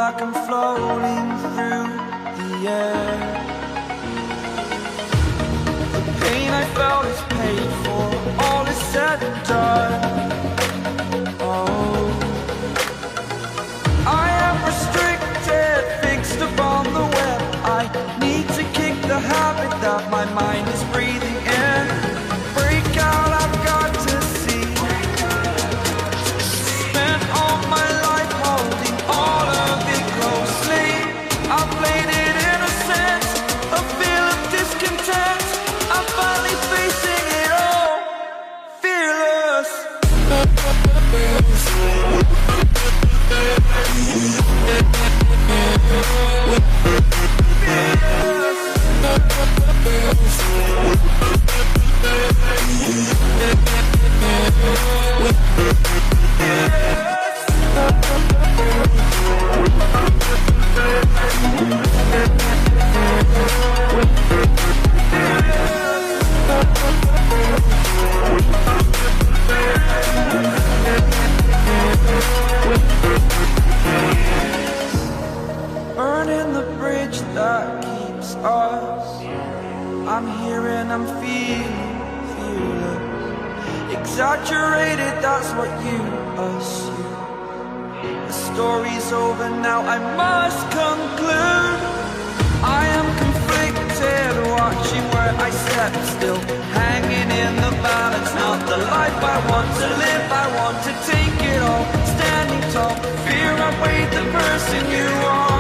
like I'm floating through the air. The pain I felt is paid for, all is said and done. Oh, I am restricted, fixed upon the web. I need to kick the habit that my mind is breathing in. Break out, I've got to see. Spent all my life holding all of it closely. I played it innocent, a feel of discontent. I'm finally facing it all, fearless. Burning the bridge that keeps us. I'm here and I'm feeling fearless. Exaggerated, that's what you assume. The story's over now, I must conclude. I am conflicted, watching where I step still, hanging in the balance. Not the life I want to live, I want to take it all. Standing tall, fear I weighed the person you are.